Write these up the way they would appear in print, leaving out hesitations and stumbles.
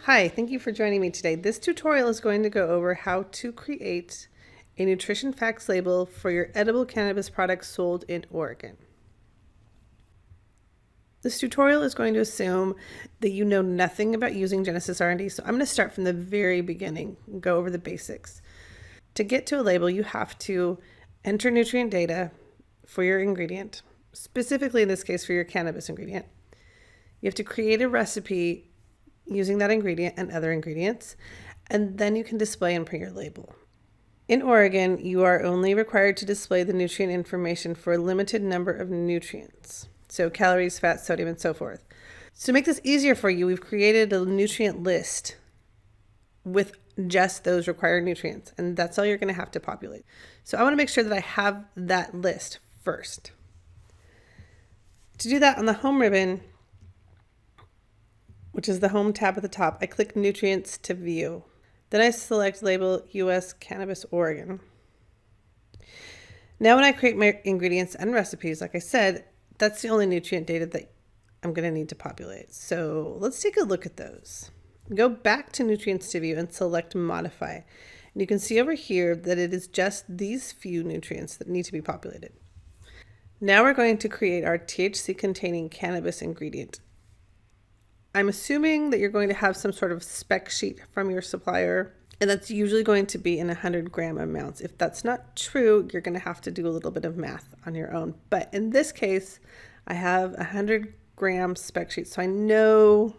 Hi, thank you for joining me today. This tutorial is going to go over how to create a nutrition facts label for your edible cannabis products sold in Oregon. This tutorial is going to assume that you know nothing about using Genesis R&D, so I'm going to start from the very beginning and go over the basics. To get to a label, you have to enter nutrient data for your ingredient, specifically in this case for your cannabis ingredient. You have to create a recipe using that ingredient and other ingredients, and then you can display and print your label. In Oregon, you are only required to display the nutrient information for a limited number of nutrients, so calories, fat, sodium, and so forth. So to make this easier for you, we've created a nutrient list with just those required nutrients, and that's all you're going to have to populate. So I want to make sure that I have that list first. To do that, on the home ribbon, which is the home tab at the top, I click Nutrients to view. Then I select Label U.S. Cannabis Oregon. Now when I create my ingredients and recipes, like I said, that's the only nutrient data that I'm going to need to populate. So let's take a look at those. Go back to Nutrients to view and select Modify. And you can see over here that it is just these few nutrients that need to be populated. Now we're going to create our THC-containing cannabis ingredient. I'm assuming that you're going to have some sort of spec sheet from your supplier, and that's usually going to be in 100-gram amounts. If that's not true, you're going to have to do a little bit of math on your own. But in this case, I have 100-gram spec sheet, so I know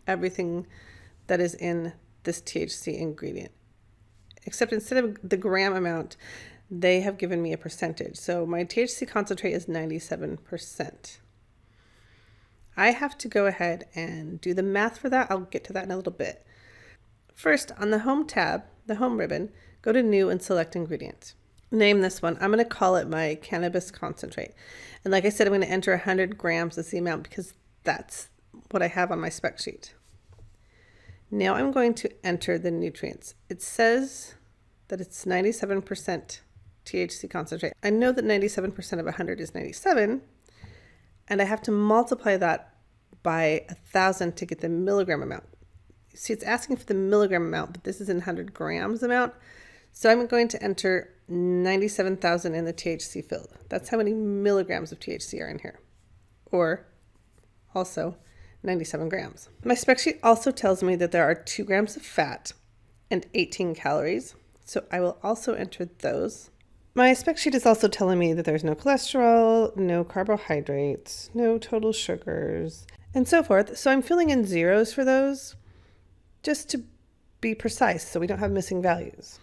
everything that is in this THC ingredient. Except instead of the gram amount, they have given me a percentage. So my THC concentrate is 97%. I have to go ahead and do the math for that. I'll get to that in a little bit. First, on the Home tab, the Home ribbon, go to New and select Ingredient. Name this one. I'm going to call it my Cannabis Concentrate. And like I said, I'm going to enter 100 grams as the amount because that's what I have on my spec sheet. Now I'm going to enter the nutrients. It says that it's 97% THC concentrate. I know that 97% of 100 is 97, and I have to multiply that by 1,000 to get the milligram amount. See, it's asking for the milligram amount, but this is in 100 grams amount. So I'm going to enter 97,000 in the THC field. That's how many milligrams of THC are in here. Or also 97 grams. My spec sheet also tells me that there are 2 grams of fat and 18 calories. So I will also enter those. My spec sheet is also telling me that there's no cholesterol, no carbohydrates, no total sugars, and so forth. So I'm filling in zeros for those just to be precise so we don't have missing values.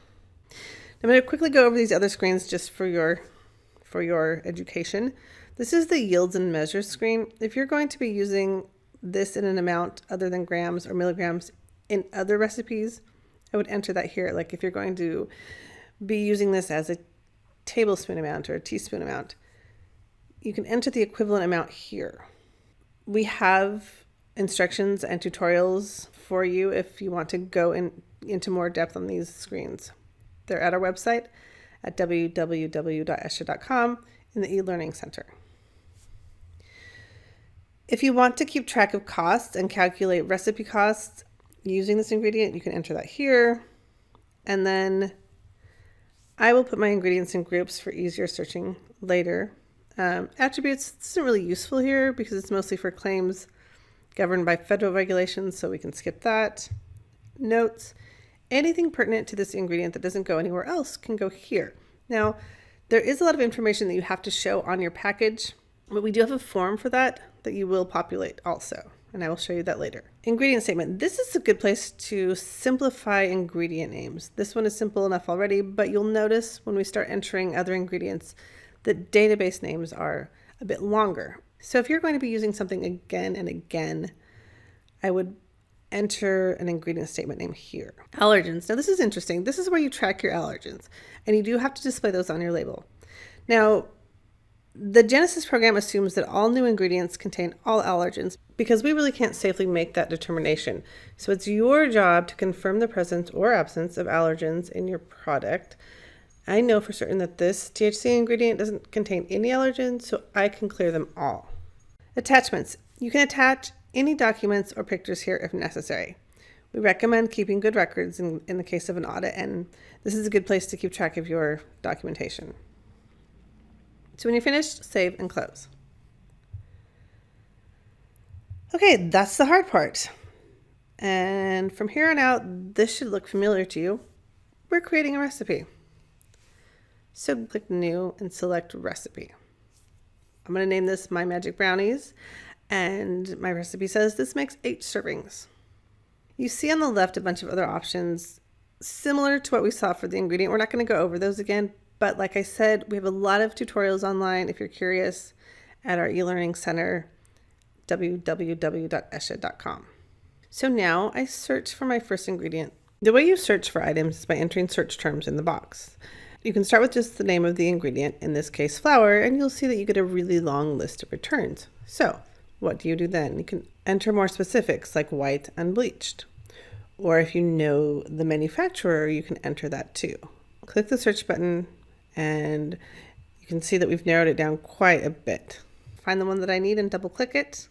I'm going to quickly go over these other screens just for your education. This is the yields and measures screen. If you're going to be using this in an amount other than grams or milligrams in other recipes, I would enter that here. Like if you're going to be using this as a tablespoon amount or a teaspoon amount, you can enter the equivalent amount here. We have instructions and tutorials for you if you want to go into more depth on these screens. They're at our website at www.esha.com in the e-learning center. If you want to keep track of costs and calculate recipe costs using this ingredient, you can enter that here. And then I will put my ingredients in groups for easier searching later. Attributes isn't really useful here because it's mostly for claims governed by federal regulations, so we can skip that. Notes, anything pertinent to this ingredient that doesn't go anywhere else can go here. Now, there is a lot of information that you have to show on your package, but we do have a form for that you will populate also, and I will show you that later. Ingredient statement. This is a good place to simplify ingredient names. This one is simple enough already, but you'll notice when we start entering other ingredients that database names are a bit longer. So if you're going to be using something again and again, I would enter an ingredient statement name here. Allergens. Now this is interesting. This is where you track your allergens, and you do have to display those on your label. Now, the Genesis program assumes that all new ingredients contain all allergens because we really can't safely make that determination. So it's your job to confirm the presence or absence of allergens in your product. I know for certain that this THC ingredient doesn't contain any allergens, so I can clear them all. Attachments. You can attach any documents or pictures here if necessary. We recommend keeping good records in the case of an audit, and this is a good place to keep track of your documentation. So when you're finished, save and close. Okay, that's the hard part. And from here on out, this should look familiar to you. We're creating a recipe. So click New and select Recipe. I'm going to name this My Magic Brownies, and my recipe says this makes 8 servings. You see on the left a bunch of other options similar to what we saw for the ingredient. We're not going to go over those again, but like I said, we have a lot of tutorials online if you're curious at our e-learning center, www.esha.com. So now I search for my first ingredient. The way you search for items is by entering search terms in the box. You can start with just the name of the ingredient, in this case flour, and you'll see that you get a really long list of returns. So what do you do then? You can enter more specifics like white unbleached. Or if you know the manufacturer, you can enter that too. Click the search button and you can see that we've narrowed it down quite a bit. Find the one that I need and double click it.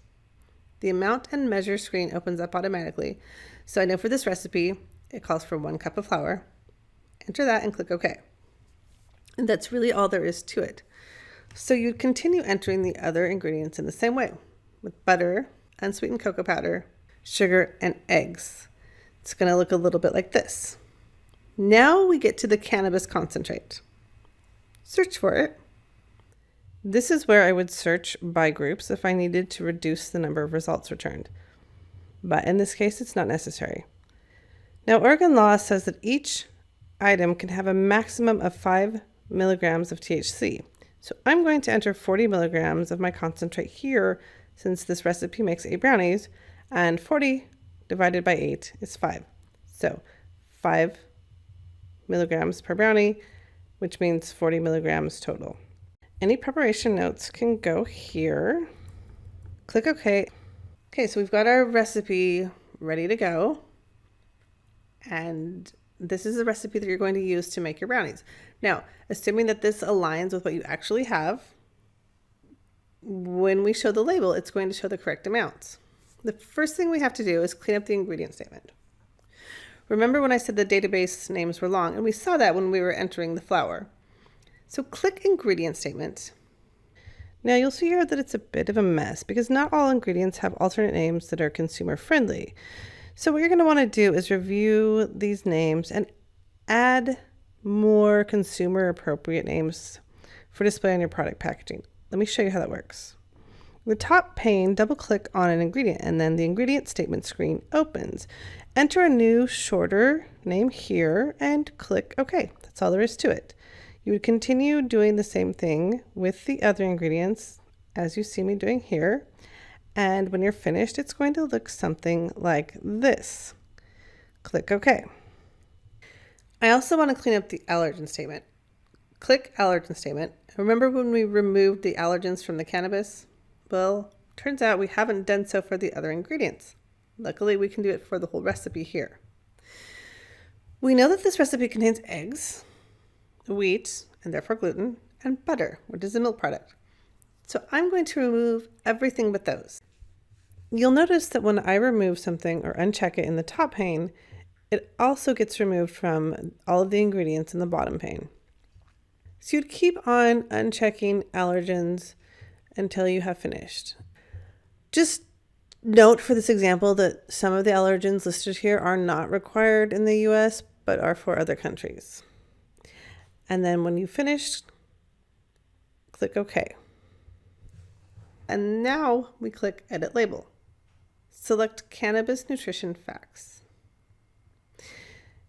The amount and measure screen opens up automatically. So I know for this recipe, it calls for 1 cup of flour. Enter that and click OK. And that's really all there is to it. So you'd continue entering the other ingredients in the same way, with butter, unsweetened cocoa powder, sugar, and eggs. It's going to look a little bit like this. Now we get to the Cannabis Concentrate. Search for it. This is where I would search by groups if I needed to reduce the number of results returned. But in this case, it's not necessary. Now, Oregon law says that each item can have a maximum of 5 milligrams of THC. So I'm going to enter 40 milligrams of my concentrate here, since this recipe makes 8 brownies, and 40 divided by 8 is 5. So 5 milligrams per brownie, which means 40 milligrams total. Any preparation notes can go here. Click OK. Okay, so we've got our recipe ready to go. And this is the recipe that you're going to use to make your brownies. Now, assuming that this aligns with what you actually have, when we show the label, it's going to show the correct amounts. The first thing we have to do is clean up the ingredient statement. Remember when I said the database names were long, and we saw that when we were entering the flour. So click Ingredient Statement. Now you'll see here that it's a bit of a mess because not all ingredients have alternate names that are consumer friendly. So what you're going to want to do is review these names and add more consumer appropriate names for display on your product packaging. Let me show you how that works. In the top pane, double click on an ingredient and then the ingredient statement screen opens. Enter a new shorter name here and click OK. That's all there is to it. You would continue doing the same thing with the other ingredients as you see me doing here. And when you're finished, it's going to look something like this. Click OK. I also want to clean up the allergen statement. Click Allergen Statement. Remember when we removed the allergens from the cannabis? Well, turns out we haven't done so for the other ingredients. Luckily, we can do it for the whole recipe here. We know that this recipe contains eggs, wheat, and therefore gluten, and butter, which is a milk product. So I'm going to remove everything but those. You'll notice that when I remove something or uncheck it in the top pane, it also gets removed from all of the ingredients in the bottom pane. So you'd keep on unchecking allergens until you have finished. Just note for this example that some of the allergens listed here are not required in the US, but are for other countries. And then when you finish, click OK. And now we click Edit Label. Select Cannabis Nutrition Facts.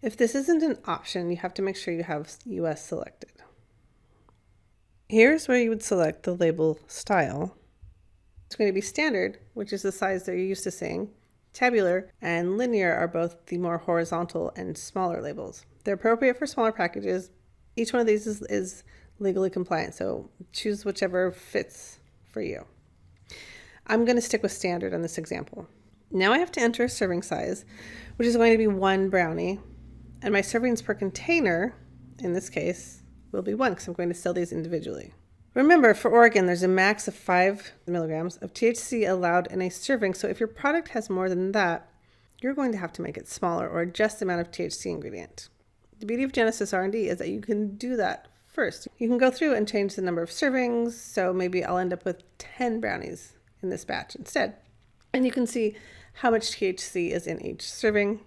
If this isn't an option, you have to make sure you have US selected. Here's where you would select the label style. It's going to be standard, which is the size that you're used to seeing. Tabular and linear are both the more horizontal and smaller labels. They're appropriate for smaller packages. Each one of these is legally compliant, so choose whichever fits for you. I'm going to stick with standard on this example. Now I have to enter a serving size, which is going to be 1 brownie, and my servings per container, in this case, will be 1 because I'm going to sell these individually. Remember, for Oregon, there's a max of 5 milligrams of THC allowed in a serving, so if your product has more than that, you're going to have to make it smaller or adjust the amount of THC ingredient. The beauty of Genesis R&D is that you can do that first. You can go through and change the number of servings. So maybe I'll end up with 10 brownies in this batch instead. And you can see how much THC is in each serving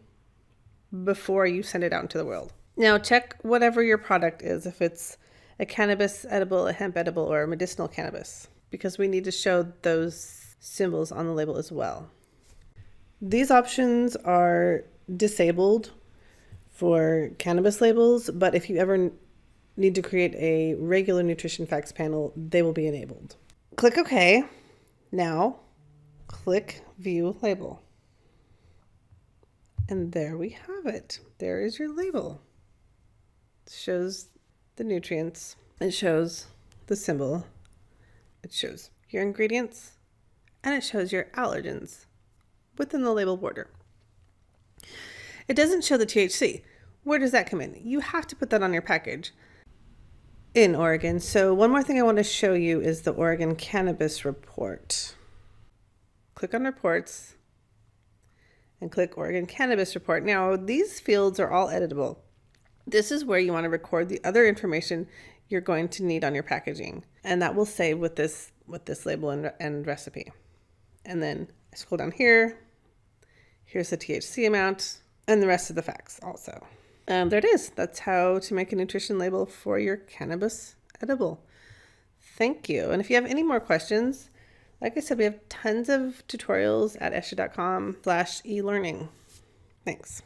before you send it out into the world. Now check whatever your product is, if it's a cannabis edible, a hemp edible, or a medicinal cannabis, because we need to show those symbols on the label as well. These options are disabled for cannabis labels, but if you ever need to create a regular nutrition facts panel, they will be enabled. Click OK. Now click View Label. And there we have it. There is your label. It shows the nutrients. It shows the symbol. It shows your ingredients. And it shows your allergens within the label border. It doesn't show the THC. Where does that come in? You have to put that on your package in Oregon. So one more thing I want to show you is the Oregon Cannabis Report. Click on Reports and click Oregon Cannabis Report. Now, these fields are all editable. This is where you want to record the other information you're going to need on your packaging. And that will save with this label and recipe. And then I scroll down here. Here's the THC amount and the rest of the facts also. There it is. That's how to make a nutrition label for your cannabis edible. Thank you. And if you have any more questions, like I said, we have tons of tutorials at esha.com/elearning. Thanks.